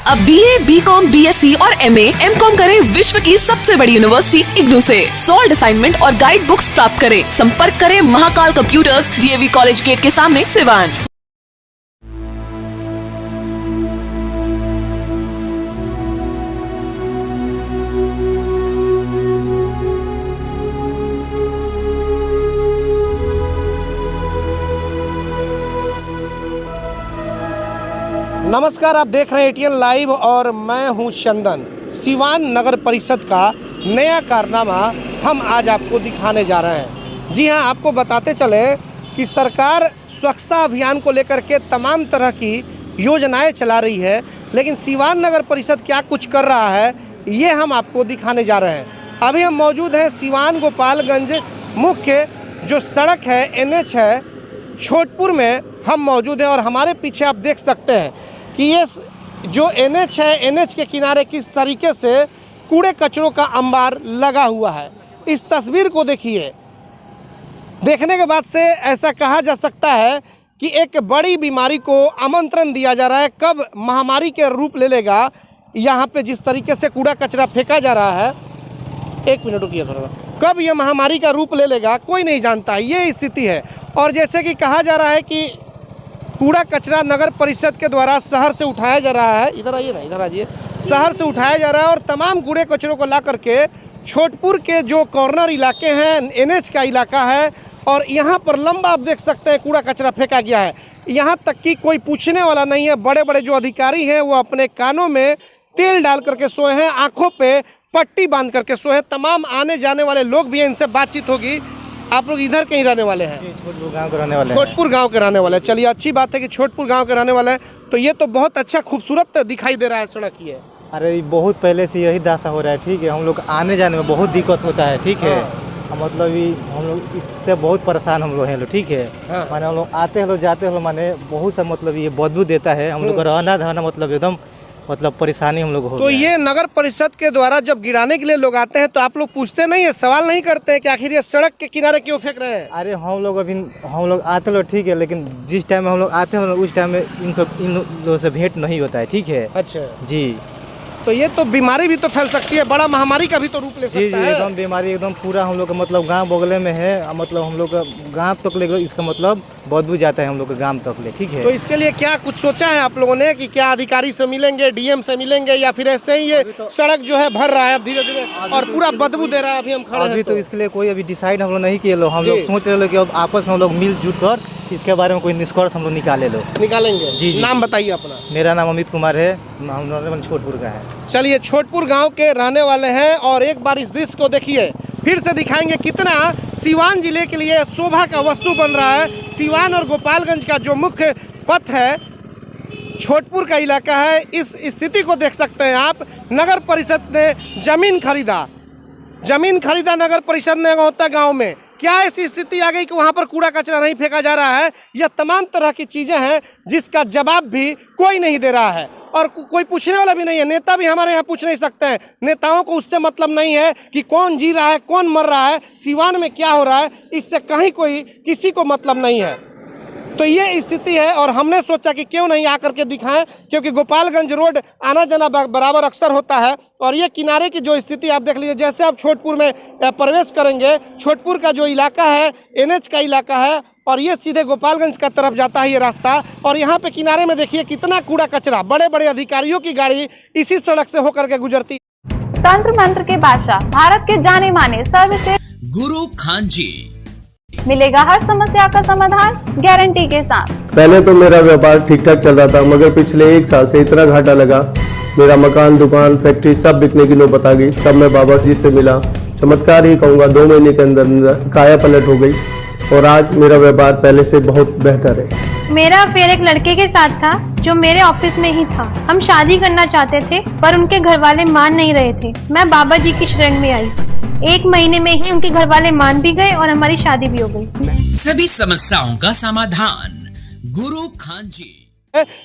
अब BA, BCom, BSc और MA, MCom करें विश्व की सबसे बड़ी यूनिवर्सिटी इग्नू से। सॉल्ड असाइनमेंट और गाइड बुक्स प्राप्त करें। संपर्क करें Mahakal computers, DAV college gate के सामने, सिवान। नमस्कार, आप देख रहे हैं ATN लाइव और मैं हूं चंदन। सिवान नगर परिषद का नया कारनामा हम आज आपको दिखाने जा रहे हैं। जी हां, आपको बताते चलें कि सरकार स्वच्छता अभियान को लेकर के तमाम तरह की योजनाएं चला रही है, लेकिन सिवान नगर परिषद क्या कुछ कर रहा है ये हम आपको दिखाने जा रहे हैं। अभी हम मौजूद हैं सिवान गोपालगंज मुख्य जो सड़क है NH है छोटपुर में हम मौजूद हैं और हमारे पीछे आप देख सकते हैं कि ये जो NH है, NH के किनारे किस तरीके से कूड़े कचरों का अंबार लगा हुआ है। इस तस्वीर को देखिए, देखने के बाद से ऐसा कहा जा सकता है कि एक बड़ी बीमारी को आमंत्रण दिया जा रहा है। कब महामारी के रूप ले लेगा यहाँ पे जिस तरीके से कूड़ा कचरा फेंका जा रहा है, एक मिनट रुकिए थोड़ा, कब ये महामारी का रूप ले लेगा कोई नहीं जानता, ये स्थिति है। और जैसे कि कहा जा रहा है कि कूड़ा कचरा नगर परिषद के द्वारा शहर से उठाया जा रहा है, इधर आइए ना, इधर आइए, शहर से उठाया जा रहा है और तमाम कूड़े कचरों को ला करके छोटपुर के जो कॉर्नर इलाके हैं, NH का इलाका है और यहाँ पर लंबा आप देख सकते हैं कूड़ा कचरा फेंका गया है। यहाँ तक कि कोई पूछने वाला नहीं है। बड़े बड़े जो अधिकारी हैं वो अपने कानों में तेल डाल करके सोए हैं, आँखों पर पट्टी बांध करके सोए हैं। तमाम आने जाने वाले लोग भी हैं, इनसे बातचीत होगी। आप लोग इधर कहीं रहने वाले हैं? छोटपुर गांव के रहने वाले हैं। छोटपुर गांव के रहने वाले हैं। चलिए, अच्छी बात है कि छोटपुर गांव के रहने वाले हैं। तो ये तो बहुत अच्छा खूबसूरत दिखाई दे रहा है सड़क ये। अरे बहुत पहले से यही दासा हो रहा है, ठीक है। हम लोग आने जाने में बहुत दिक्कत होता है, ठीक है। मतलब हम लोग इससे बहुत परेशान हम लोग हैं, ठीक है। माने हम लोग आते हैं, लोग जाते हैं, माने बहुत सा मतलब ये बदबू देता है। हम लोग का रहना धरना मतलब एकदम मतलब परेशानी हम लोग हो। तो ये नगर परिषद के द्वारा जब गिराने के लिए लोग आते हैं तो आप लोग पूछते नहीं है, सवाल नहीं करते हैं कि आखिर ये सड़क के किनारे क्यों फेंक रहे हैं? अरे हम लोग आते लोग, ठीक है, लेकिन जिस टाइम में हम लोग आते हैं उस टाइम में इन लोगों से भेंट नहीं होता है, ठीक है। अच्छा जी, तो ये तो बीमारी भी तो फैल सकती है, बड़ा महामारी का भी तो रूप ले सकता है। जी, एकदम बीमारी एकदम पूरा हम लोग का मतलब गांव बगले में है, मतलब हम लोग का गांव तक ले, इसका मतलब बदबू जाता है हम लोग का गांव तक ले, ठीक है। तो इसके लिए क्या कुछ सोचा है आप लोगों ने कि क्या अधिकारी से मिलेंगे, DM से मिलेंगे, या फिर ऐसे ही ये सड़क जो है भर रहा है अब धीरे धीरे और पूरा बदबू दे रहा है? अभी हम खड़े हैं अभी तो इसके लिए कोई अभी डिसाइड हम लोग नहीं किए लोग। हम लोग सोच रहे लोग कि अब आपस में हम लोग मिलजुल कर इसके बारे में कोई निष्कर्ष हम लोग निकालेंगे। जी। नाम बताइए अपना। मेरा नाम अमित कुमार है, हम छोटपुर का है। चलिए, छोटपुर गांव के रहने वाले हैं और एक बार इस दृश्य को देखिए, फिर से दिखाएंगे कितना सिवान जिले के लिए शोभा का वस्तु बन रहा है। सिवान और गोपालगंज का जो मुख्य पथ है छोटपुर का इलाका है। इस स्थिति को देख सकते हैं आप। नगर परिषद ने जमीन खरीदा नगर परिषद ने होता गाँव में। क्या ऐसी स्थिति आ गई कि वहाँ पर कूड़ा कचरा नहीं फेंका जा रहा है? यह तमाम तरह की चीज़ें हैं जिसका जवाब भी कोई नहीं दे रहा है और कोई पूछने वाला भी नहीं है। नेता भी हमारे यहाँ पूछ नहीं सकते हैं। नेताओं को उससे मतलब नहीं है कि कौन जी रहा है, कौन मर रहा है, सिवान में क्या हो रहा है, इससे कहीं कोई किसी को मतलब नहीं है। तो ये स्थिति है और हमने सोचा कि क्यों नहीं आकर के दिखाएं, क्योंकि गोपालगंज रोड आना जाना बराबर अक्सर होता है। और ये किनारे की जो स्थिति आप देख लीजिए, जैसे आप छोटपुर में प्रवेश करेंगे, छोटपुर का जो इलाका है NH का इलाका है और ये सीधे गोपालगंज का तरफ जाता है ये रास्ता। और यहाँ पे किनारे में देखिए कितना कूड़ा कचरा, बड़े बड़े अधिकारियों की गाड़ी इसी सड़क से होकर के गुजरती। तंत्र मंत्र के बादशाह, भारत के जाने माने सर्वश्रेष्ठ गुरु खान जी, मिलेगा हर समस्या का समाधान गारंटी के साथ। पहले तो मेरा व्यापार ठीक ठाक चल रहा था, मगर पिछले 1 साल से इतना घाटा लगा, मेरा मकान, दुकान, फैक्ट्री सब बिकने की नौबत आ गई। तब मैं बाबा जी से मिला, चमत्कार ही कहूँगा, 2 महीने के अंदर काया पलट हो गई और आज मेरा व्यापार पहले से बहुत बेहतर है। मेरा अफेयर एक लड़के के साथ था जो मेरे ऑफिस में ही था। हम शादी करना चाहते थे पर उनके घर वाले मान नहीं रहे थे। मैं बाबा जी की शरण में आई। 1 महीने में ही उनके घर वाले मान भी गए और हमारी शादी भी हो गई। सभी समस्याओं का समाधान गुरु खान जी।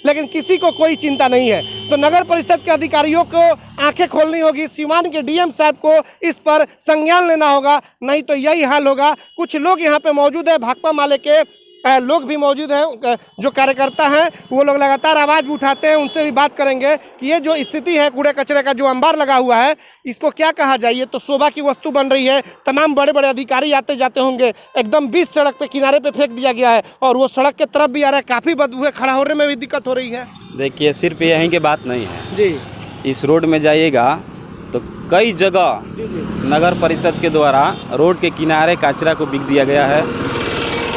लेकिन किसी को कोई चिंता नहीं है। तो नगर परिषद के अधिकारियों को आंखें खोलनी होगी, सिवान के DM साहब को इस पर संज्ञान लेना होगा, नहीं तो यही हाल होगा। कुछ लोग यहाँ पे मौजूद है भाकपा माले के लोग भी मौजूद हैं, जो कार्यकर्ता हैं वो लोग लगातार आवाज़ भी उठाते हैं। उनसे भी बात करेंगे कि ये जो स्थिति है कूड़े कचरे का जो अंबार लगा हुआ है इसको क्या कहा जाए। ये तो शोभा की वस्तु बन रही है, तमाम बड़े बड़े अधिकारी आते जाते होंगे। एकदम बीच सड़क पे किनारे पे फेंक दिया गया है और वो सड़क के तरफ भी आ रहा है, काफ़ी बदबू है, खड़ा होने में भी दिक्कत हो रही है। देखिए सिर्फ यहीं की बात नहीं है जी, इस रोड में जाइएगा तो कई जगह नगर परिषद के द्वारा रोड के किनारे कचरा को बिक दिया गया है।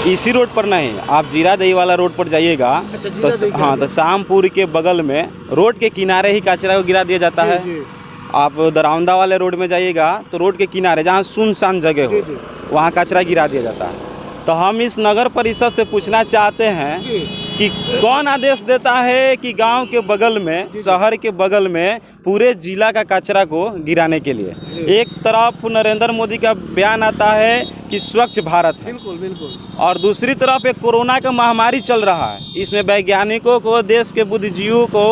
इसी रोड पर नहीं, आप जीरा दही वाला रोड पर जाइएगा तो हाँ, तो शामपुर के बगल में रोड के किनारे ही कचरा को गिरा दिया जाता है। आप दरौंदा वाले रोड में जाइएगा तो रोड के किनारे जहाँ सुनसान जगह हो वहाँ कचरा गिरा दिया जाता है। तो हम इस नगर परिषद से पूछना चाहते हैं कि कौन आदेश देता है कि गांव के बगल में, शहर के बगल में पूरे जिला का कचरा को गिराने के लिए। एक तरफ नरेंद्र मोदी का बयान आता है कि स्वच्छ भारत है, बिल्कुल बिल्कुल, और दूसरी तरफ एक कोरोना का महामारी चल रहा है। इसमें वैज्ञानिकों को, देश के बुद्धिजीवियों को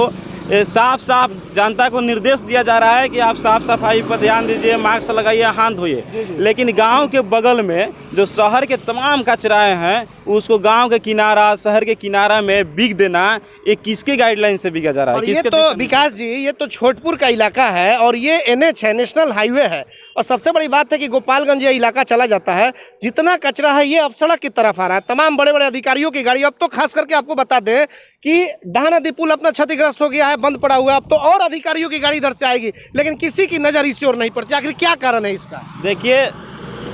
साफ साफ जनता को निर्देश दिया जा रहा है कि आप साफ सफाई पर ध्यान दीजिए, मास्क लगाइए, हाथ धोइए। लेकिन गांव के बगल में जो शहर के तमाम कचराएं हैं उसको गांव के किनारा, शहर के किनारा में बिक देना, ये किसके गाइडलाइन से बिका जा रहा है? और ये तो विकास जी, ये तो छोटपुर का इलाका है और ये NH है, नेशनल हाईवे है। और सबसे बड़ी बात है कि गोपालगंज ये इलाका चला जाता है। जितना कचरा है ये अब सड़क की तरफ आ रहा है, तमाम बड़े बड़े अधिकारियों की गाड़ी। अब तो खास करके आपको बता दें कि डाहा नदी पुल अपना क्षतिग्रस्त हो गया है, बंद पड़ा हुआ है। अब तो और अधिकारियों की गाड़ी इधर से आएगी, लेकिन किसी की नज़र इस ओर नहीं पड़ती। आखिर क्या कारण है इसका? देखिए,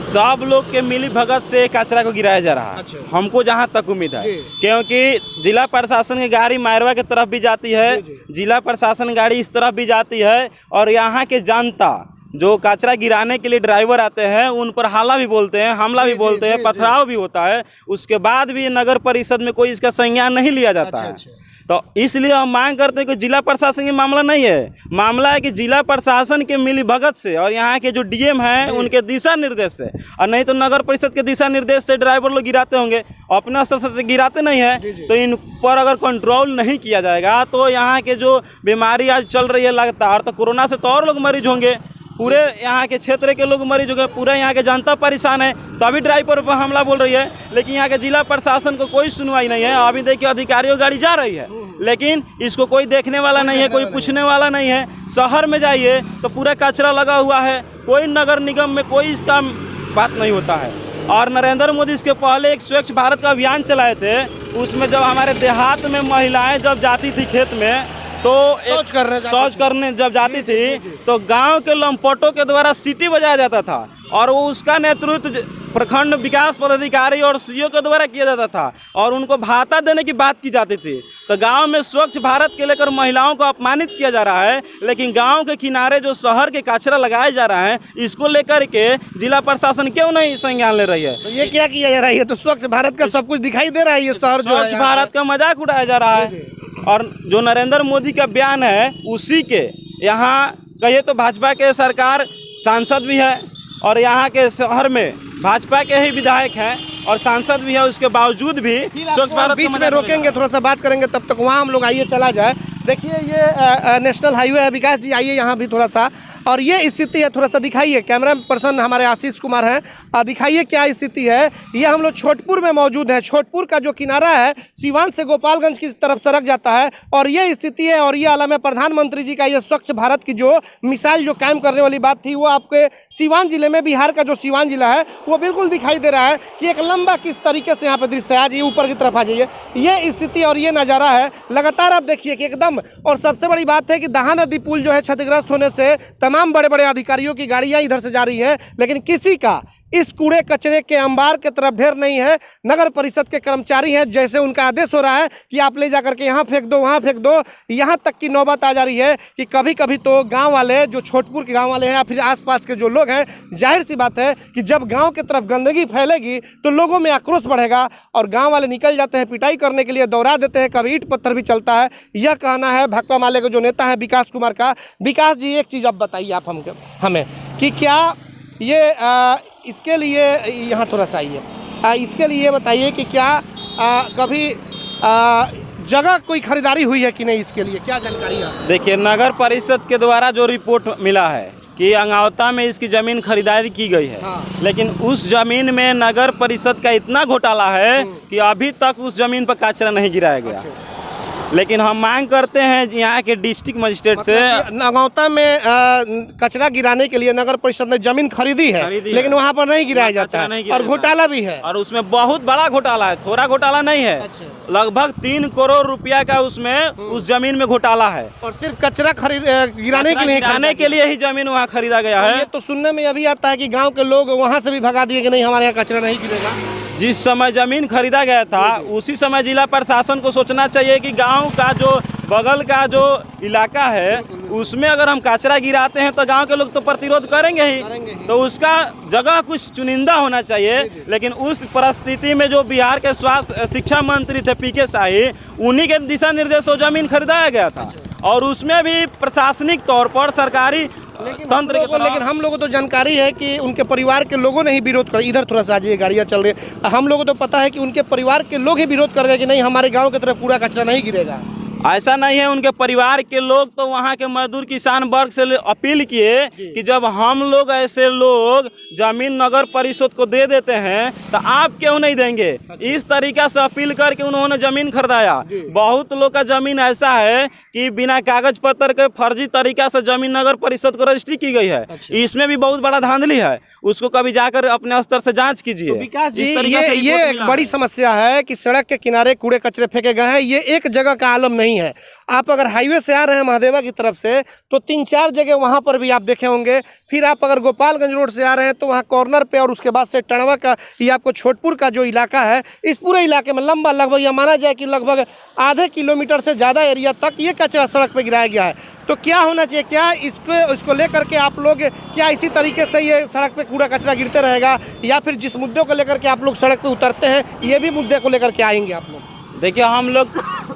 सब लोग के मिली भगत से कचरा को गिराया जा रहा है। अच्छा। हमको जहाँ तक उम्मीद है, क्योंकि जिला प्रशासन की गाड़ी मायरवा की तरफ भी जाती है, जिला प्रशासन गाड़ी इस तरफ भी जाती है, और यहाँ के जनता जो कचरा गिराने के लिए ड्राइवर आते हैं उन पर हाला भी बोलते हैं, हमला भी बोलते हैं, पथराव भी होता है। उसके बाद भी नगर परिषद में कोई इसका संज्ञान नहीं लिया जाता है। तो इसलिए हम मांग करते हैं कि जिला प्रशासन की मामला नहीं है, मामला है कि जिला प्रशासन के मिली भगत से और यहाँ के जो डीएम हैं उनके दिशा निर्देश से, और नहीं तो नगर परिषद के दिशा निर्देश से ड्राइवर लोग गिराते होंगे, अपने स्तर से गिराते नहीं है। तो इन पर अगर कंट्रोल नहीं किया जाएगा तो यहाँ के जो बीमारी आज चल रही है लगातार, तो कोरोना से तो और लोग मरीज होंगे, पूरे यहाँ के क्षेत्र के लोग मरीज हो गए, पूरे यहाँ के जनता परेशान है, तभी ड्राइवर पर हमला बोल रही है। लेकिन यहाँ के जिला प्रशासन को कोई सुनवाई नहीं है। अभी देखिए अधिकारियों गाड़ी जा रही है, लेकिन इसको कोई देखने वाला नहीं है, कोई पूछने वाला नहीं है। शहर में जाइए तो पूरा कचरा लगा हुआ है, कोई नगर निगम में कोई इसका बात नहीं होता है। और नरेंद्र मोदी इसके पहले एक स्वच्छ भारत का अभियान चलाए थे, उसमें जब हमारे देहात में महिलाएँ जब जाती थी खेत में तो शौच करने जब जाती थी तो गांव के लंपटों के द्वारा सीटी बजाया जाता था, और वो उसका नेतृत्व प्रखंड विकास पदाधिकारी और सीओ के द्वारा किया जाता था, और उनको भाता देने की बात की जाती थी। तो गांव में स्वच्छ भारत के लेकर महिलाओं को अपमानित किया जा रहा है, लेकिन गांव के किनारे जो शहर के कचरा लगाए जा रहा है इसको लेकर के जिला प्रशासन क्यों नहीं संज्ञान ले रही है? तो ये क्या किया जा रहा है? ये तो स्वच्छ भारत का सब कुछ दिखाई दे रहा है। ये शहर जो स्वच्छ भारत का मजाक उड़ाया जा रहा है। और जो नरेंद्र मोदी का बयान है उसी के यहाँ कहिए तो भाजपा के सरकार सांसद भी है, और यहाँ के शहर में भाजपा के ही विधायक हैं और सांसद भी है, उसके बावजूद भी स्वच्छ भारत बीच में रोकेंगे, थोड़ा सा बात करेंगे, तब तक वहाँ हम लोग आइए चला जाए। देखिए ये नेशनल हाईवे है। विकास जी आइए यहाँ भी थोड़ा सा, और ये स्थिति है, थोड़ा सा दिखाइए। कैमरा पर्सन हमारे आशीष कुमार हैं, दिखाइए क्या स्थिति है। ये हम लोग छोटपुर में मौजूद हैं। छोटपुर का जो किनारा है सिवान से गोपालगंज की तरफ सड़क जाता है, और ये स्थिति है। और ये आलम है प्रधानमंत्री जी का, ये स्वच्छ भारत की जो मिसाइल जो कायम करने वाली बात थी वो आपके सिवान जिले में, बिहार का जो सिवान जिला है वो बिल्कुल दिखाई दे रहा है कि एक लंबा किस तरीके से यहाँ पे दृश्य है। आज ये ऊपर की तरफ आ जाइए, ये स्थिति और ये नज़ारा है लगातार आप देखिए कि एकदम। और सबसे बड़ी बात है कि दाहा नदी पुल जो है क्षतिग्रस्त होने से तमाम बड़े बड़े अधिकारियों की गाड़ियां इधर से जा रही हैं, लेकिन किसी का इस कूड़े कचरे के अंबार के तरफ ढेर नहीं है। नगर परिषद के कर्मचारी हैं, जैसे उनका आदेश हो रहा है कि आप ले जाकर के यहाँ फेंक दो, वहाँ फेंक दो, यहाँ तक की नौबत आ जा रही है कि कभी कभी तो गांव वाले, जो छोटपुर के गांव वाले हैं या फिर आसपास के जो लोग हैं, जाहिर सी बात है कि जब गांव की तरफ गंदगी फैलेगी तो लोगों में आक्रोश बढ़ेगा, और गाँव वाले निकल जाते हैं पिटाई करने के लिए, दौड़ा देते हैं, कभी ईंट पत्थर भी चलता है। यह कहना है भाकपा माले के जो नेता है विकास कुमार का। विकास जी एक चीज़ आप बताइए आप हमें कि क्या ये इसके लिए यहाँ थोड़ा सा आइए, इसके लिए बताइए कि क्या कभी जगह कोई खरीदारी हुई है कि नहीं, इसके लिए क्या जानकारी है? देखिए, नगर परिषद के द्वारा जो रिपोर्ट मिला है कि अंगावता में इसकी ज़मीन खरीदारी की गई है, लेकिन उस ज़मीन में नगर परिषद का इतना घोटाला है कि अभी तक उस ज़मीन पर कचरा नहीं गिराया गया। लेकिन हम मांग करते हैं यहाँ के डिस्ट्रिक्ट मजिस्ट्रेट से, नगौता में कचरा गिराने के लिए नगर परिषद ने जमीन खरीदी है, लेकिन वहाँ पर नहीं गिराया जाता है और घोटाला भी है, और उसमें बहुत बड़ा घोटाला है, थोड़ा घोटाला नहीं है। लगभग 3 करोड़ रुपया का उसमें उस जमीन में घोटाला है, और सिर्फ कचरा गिराने के लिए ही जमीन वहाँ खरीदा गया है। ये तो सुनने में अभी आता है कि गाँव के लोग वहाँ से भी भगा दिए कि नहीं, हमारे यहाँ कचरा नहीं गिरेगा। जिस समय जमीन खरीदा गया था उसी समय जिला प्रशासन को सोचना चाहिए कि गांव का जो बगल का जो इलाका है उसमें अगर हम कचरा गिराते हैं तो गांव के लोग तो प्रतिरोध करेंगे ही, तो उसका जगह कुछ चुनिंदा होना चाहिए। लेकिन उस परिस्थिति में जो बिहार के स्वास्थ्य शिक्षा मंत्री थे पीके शाही, उन्हीं के दिशा निर्देशों जमीन खरीदाया गया था, और उसमें भी प्रशासनिक तौर पर सरकारी तंत्र के, लेकिन हम लोगों को तो जानकारी है कि उनके परिवार के लोगों ने ही विरोध कर, इधर थोड़ा सा आइए, गाड़ियाँ चल रही है, हम लोगों को तो पता है कि उनके परिवार के लोग ही विरोध कर रहे हैं कि नहीं हमारे गांव की तरफ पूरा कचरा नहीं गिरेगा। ऐसा नहीं है, उनके परिवार के लोग तो वहाँ के मजदूर किसान वर्ग से अपील किए कि जब हम लोग ऐसे लोग जमीन नगर परिषद को दे देते हैं तो आप क्यों नहीं देंगे, इस तरीका से अपील करके उन्होंने जमीन खरीदाया। बहुत लोग का जमीन ऐसा है कि बिना कागज पत्र के फर्जी तरीका से जमीन नगर परिषद को रजिस्ट्री की गई है, इसमें भी बहुत बड़ा धांधली है, उसको कभी जाकर अपने स्तर से जांच कीजिए। तो विकास जी, ये एक बड़ी समस्या है कि सड़क के किनारे कूड़े कचरे फेंके गए हैं, ये एक जगह का आलम नहीं है। आप अगर हाईवे से आ रहे हैं महादेवा की तरफ से तो 3-4 जगह वहाँ पर भी आप देखे होंगे। फिर आप अगर गोपालगंज रोड से आ रहे हैं तो वहाँ कॉर्नर पे, और उसके बाद से टणवा का, ये आपको छोटपुर का जो इलाका है, इस पूरे इलाके में लंबा लगभग यह माना जाए कि लगभग आधे किलोमीटर से ज़्यादा एरिया तक ये कचरा सड़क पर गिराया गया है। तो क्या होना चाहिए, क्या इसको लेकर के आप लोग क्या इसी तरीके से ये सड़क पे कूड़ा कचरा गिरते रहेगा, या फिर जिस मुद्दों को लेकर के आप लोग सड़क पे उतरते हैं ये भी मुद्दे को लेकर के आएंगे आप लोग? देखिए, हम लोग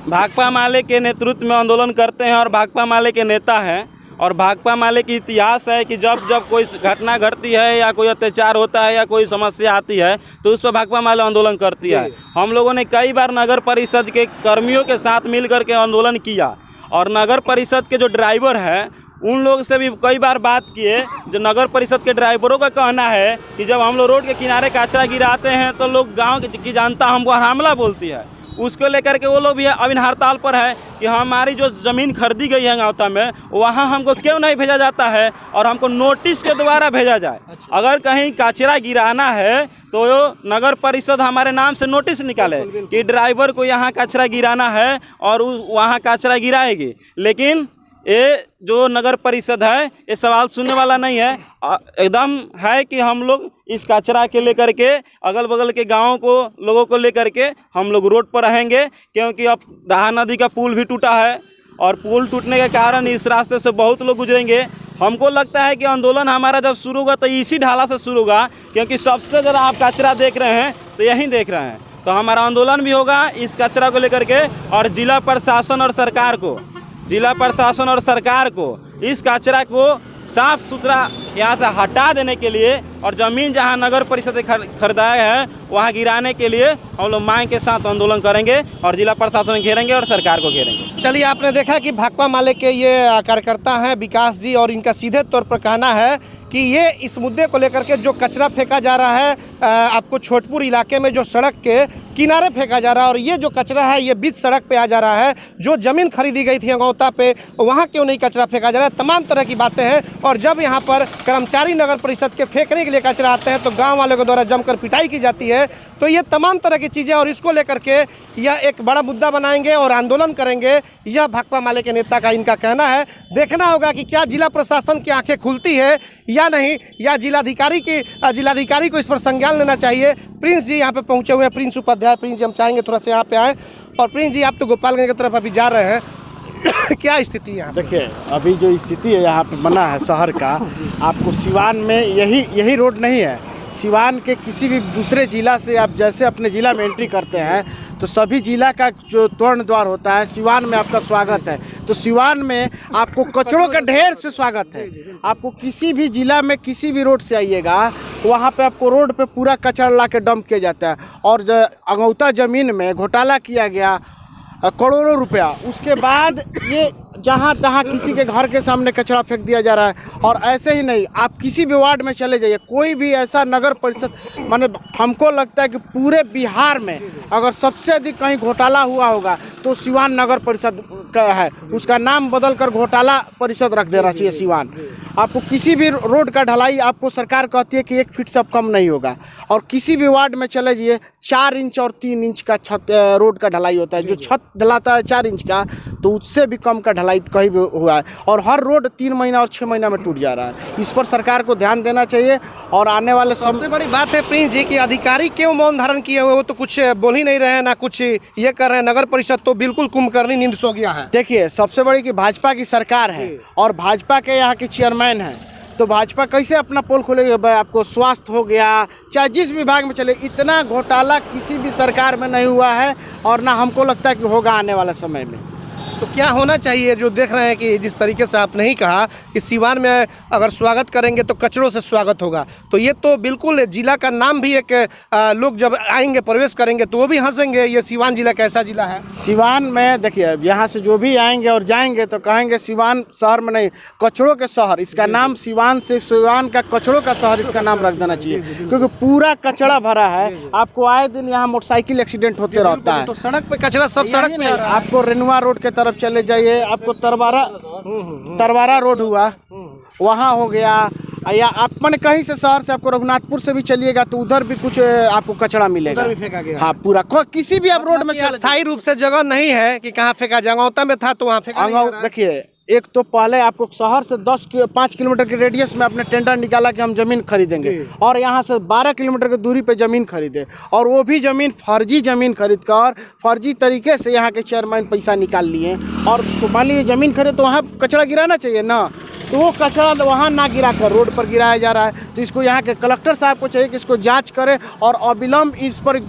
भाकपा माले के नेतृत्व में आंदोलन करते हैं और भाकपा माले के नेता हैं, और भाकपा माले की इतिहास है कि जब कोई घटना घटती है या कोई अत्याचार होता है या कोई समस्या आती है तो उस पर भाकपा माले आंदोलन करती है। हम लोगों ने कई बार नगर परिषद के कर्मियों के साथ मिल करके आंदोलन किया, और नगर परिषद के जो ड्राइवर हैं उन लोग से भी कई बार बात किए। जो नगर परिषद के ड्राइवरों का कहना है कि जब हम लोग रोड के किनारे कचरा गिराते हैं तो लोग गांव की जनता हमको हमला बोलती है, उसको लेकर के वो लोग भी अभी हड़ताल पर है कि हमारी जो ज़मीन खरीदी गई है गाँवता में वहाँ हमको क्यों नहीं भेजा जाता है और हमको नोटिस के द्वारा भेजा जाए। अगर कहीं कचरा गिराना है तो नगर परिषद हमारे नाम से नोटिस निकाले कि ड्राइवर को यहाँ कचरा गिराना है और वहाँ कचरा गिराएगी। लेकिन ये जो नगर परिषद है ये सवाल सुनने वाला नहीं है, एकदम है कि हम लोग इस कचरा के लेकर के अगल बगल के गाँव को लोगों को लेकर के हम लोग रोड पर रहेंगे, क्योंकि अब दहा नदी का पुल भी टूटा है और पुल टूटने के कारण इस रास्ते से बहुत लोग गुजरेंगे। हमको लगता है कि आंदोलन हमारा जब शुरू होगा तो इसी ढाला से शुरू होगा, क्योंकि सबसे ज़्यादा आप कचरा देख रहे हैं तो यहीं देख रहे हैं। तो हमारा आंदोलन भी होगा इस कचरा को लेकर के, और जिला प्रशासन और सरकार को इस कचरा को साफ सुथरा यहाँ से हटा देने के लिए और ज़मीन जहाँ नगर परिषद खरीदाया है वहाँ गिराने के लिए हम लोग मांग के साथ आंदोलन करेंगे और जिला प्रशासन घेरेंगे और सरकार को घेरेंगे। चलिए, आपने देखा कि भाकपा माले के ये कार्यकर्ता हैं विकास जी, और इनका सीधे तौर पर कहना है कि ये इस मुद्दे को लेकर के जो कचरा फेंका जा रहा है आपको छोटपुर इलाके में जो सड़क के किनारे फेंका जा रहा है, और ये जो कचरा है ये बीच सड़क पे आ जा रहा है। जो ज़मीन खरीदी गई थी अंगौता पे वहाँ क्यों नहीं कचरा फेंका जा रहा है, तमाम तरह की बातें हैं। और जब यहाँ पर कर्मचारी नगर परिषद के फेंकने के लिए कचरा आते हैं तो गाँव वालों के द्वारा जमकर पिटाई की जाती है। तो ये तमाम तरह की चीज़ें, और इसको लेकर के यह एक बड़ा मुद्दा बनाएंगे और आंदोलन करेंगे, यह भाकपा माले के नेता का इनका कहना है। देखना होगा कि क्या जिला प्रशासन की आंखें खुलती है या नहीं, या जिलाधिकारी को इस पर संज्ञान लेना चाहिए। प्रिंस जी यहाँ पे पहुँचे हुए हैं, प्रिंस उपाध्याय। प्रिंस जी, हम चाहेंगे थोड़ा सा यहाँ पे आए। और प्रिंस जी, आप तो गोपालगंज की तरफ अभी जा रहे हैं, क्या स्थिति है यहाँ? देखिए, अभी जो स्थिति है यहाँ पे बना है शहर का, आपको सिवान में यही रोड नहीं है, सिवान के किसी भी दूसरे ज़िला से आप जैसे अपने ज़िला में एंट्री करते हैं तो सभी ज़िला का जो तोरण द्वार होता है सिवान में आपका स्वागत है। तो सिवान में आपको कचरों का ढेर से स्वागत है। आपको किसी भी ज़िला में किसी भी रोड से आइएगा तो वहाँ पे आपको रोड पे पूरा कचरा ला के डंप किया जाता है। और अंगौता ज़मीन में घोटाला किया गया करोड़ों रुपया, उसके बाद ये जहाँ तहाँ किसी के घर के सामने कचरा फेंक दिया जा रहा है। और ऐसे ही नहीं, आप किसी भी वार्ड में चले जाइए, कोई भी ऐसा नगर परिषद, माने हमको लगता है कि पूरे बिहार में अगर सबसे अधिक कहीं घोटाला हुआ होगा तो सिवान नगर परिषद का है। उसका नाम बदल कर घोटाला परिषद रख देना चाहिए सिवान। आपको किसी भी रोड का ढलाई आपको सरकार कहती है कि 1 फीट से कम नहीं होगा, और किसी भी वार्ड में चले जाइए 4 इंच और 3 इंच का छत रोड का ढलाई होता है। जो छत ढलाता है 4 इंच का, तो उससे भी कम का ढलाई कहीं भी हुआ है, और हर रोड 3 महीना और 6 महीना में टूट जा रहा है। इस पर सरकार को ध्यान देना चाहिए। और आने वाले सबसे बड़ी बात है प्रिंस जी कि अधिकारी क्यों मौन धारण किए हुए, वो तो कुछ बोल ही नहीं रहे हैं, ना कुछ ये कर रहे हैं। नगर परिषद तो बिल्कुल कुंभकर्णी नींद सो गया है। देखिए, सबसे बड़ी कि भाजपा की सरकार है और भाजपा के यहाँ के चेयरमैन हैं, तो भाजपा कैसे अपना पोल खोलेगी? आपको स्वास्थ्य हो गया, चाहे जिस विभाग में चले, इतना घोटाला किसी भी सरकार में नहीं हुआ है, और ना हमको लगता है कि होगा आने वाला समय में। तो क्या होना चाहिए? जो देख रहे हैं कि जिस तरीके से आपने ही कहा कि सिवान में अगर स्वागत करेंगे तो कचरों से स्वागत होगा, तो ये तो बिल्कुल जिला का नाम भी एक लोग जब आएंगे प्रवेश करेंगे तो वो भी हंसेंगे, ये सिवान जिला कैसा जिला है। सिवान में देखिए, यहाँ से जो भी आएंगे और जाएंगे तो कहेंगे सिवान शहर में नहीं, कचरों के शहर। इसका नाम सिवान से, सिवान का कचरों का शहर इसका नाम रख देना चाहिए, क्योंकि पूरा कचरा भरा है। आपको आए दिन यहाँ मोटरसाइकिल एक्सीडेंट होते रहता है। तो सड़क पे कचरा सब सड़क पे आ रहा है। आपको रेनुआ रोड के तरफ चले जाइए, आपको तरवारा रोड हुआ, वहाँ हो गया, या आप मन कहीं से शहर से आपको रघुनाथपुर से भी चलिएगा तो उधर भी कुछ आपको कचरा मिलेगा। उधर भी फेंका गया। हाँ, पूरा किसी भी आप रोड में स्थायी रूप से जगह नहीं है कि कहाँ फेंका जाए। अंगौता में था तो वहाँ फेंका। देखिए, एक तो पहले आपको शहर से 5 किलोमीटर के रेडियस में आपने टेंडर निकाला कि हम ज़मीन खरीदेंगे, और यहाँ से 12 किलोमीटर की दूरी पे ज़मीन खरीदे, और वो भी ज़मीन फर्जी ज़मीन खरीद कर फर्जी तरीके से यहाँ के चेयरमैन पैसा निकाल लिए। और तो मान लीजिए ज़मीन खरीदे तो वहाँ कचरा गिराना चाहिए ना, तो वो कचरा वहाँ ना गिरा कर रोड पर गिराया जा रहा है। तो इसको यहाँ के कलेक्टर साहब को चाहिए कि इसको जाँच करे और अविलंब इस पर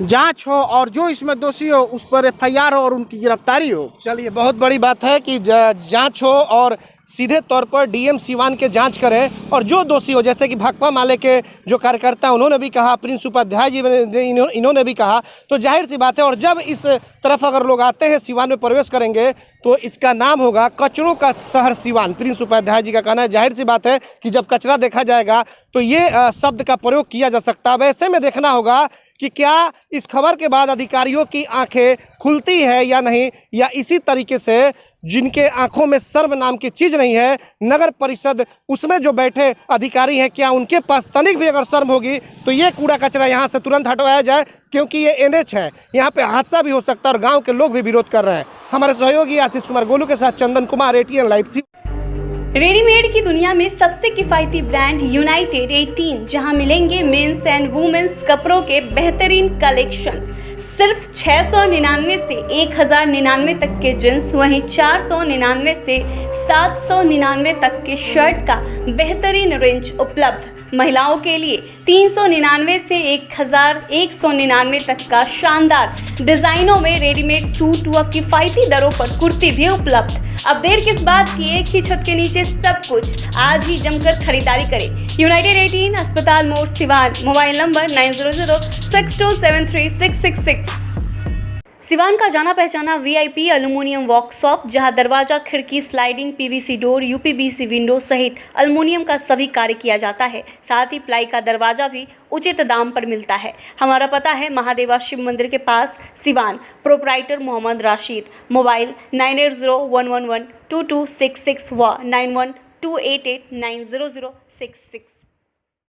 जांच हो, और जो इसमें दोषी हो उस पर FIR हो और उनकी गिरफ्तारी हो। चलिए, बहुत बड़ी बात है कि जांच हो और सीधे तौर पर डीएम सिवान के जांच करें, और जो दोषी हो, जैसे कि भाकपा माले के जो कार्यकर्ता उन्होंने भी कहा, प्रिंस उपाध्याय जी इन्होंने भी कहा, तो जाहिर सी बात है। और जब इस तरफ अगर लोग आते हैं, सिवान में प्रवेश करेंगे, तो इसका नाम होगा कचरों का शहर सिवान। प्रिंस उपाध्याय जी का कहना है। जाहिर सी बात है कि जब कचरा देखा जाएगा तो ये शब्द का प्रयोग किया जा सकता है। वैसे में देखना होगा कि क्या इस खबर के बाद अधिकारियों की आंखें खुलती है या नहीं, या इसी तरीके से जिनके आंखों में शर्म नाम की चीज़ नहीं है, नगर परिषद उसमें जो बैठे अधिकारी हैं, क्या उनके पास तनिक भी अगर शर्म होगी तो ये कूड़ा कचरा यहाँ से तुरंत हटवाया जाए, क्योंकि ये NH है, यहाँ पे हादसा भी हो सकता है और गांव के लोग भी विरोध कर रहे हैं। हमारे सहयोगी आशीष कुमार गोलू के साथ Chandan Kumar, ATN live. Readymade की दुनिया में सबसे किफायती ब्रांड यूनाइटेड 18, जहां मिलेंगे मेंस एंड वुमेन्स कपड़ों के बेहतरीन कलेक्शन। सिर्फ 699 से 1099 तक के जींस, वहीं 499 से 799 तक के शर्ट का बेहतरीन रेंज उपलब्ध। महिलाओं के लिए 399 से 1199 तक का शानदार डिजाइनों में रेडीमेड सूट व किफायती दरों पर कुर्ती भी उपलब्ध। अब देर किस बात की, एक ही छत के नीचे सब कुछ। आज ही जमकर खरीदारी करें। यूनाइटेड 18, अस्पताल मोड़, सिवान। Mobile number 9006273666। सिवान का जाना पहचाना VIP एल्युमिनियम वर्कशॉप, जहां दरवाजा, खिड़की, sliding, PVC door, UPVC window सहित एल्युमिनियम का सभी कार्य किया जाता है। साथ ही प्लाई का दरवाजा भी उचित दाम पर मिलता है। हमारा पता है महादेवा शिव मंदिर के पास, सिवान। प्रोप्राइटर मोहम्मद राशिद। मोबाइल 9801112266 व 9128890066।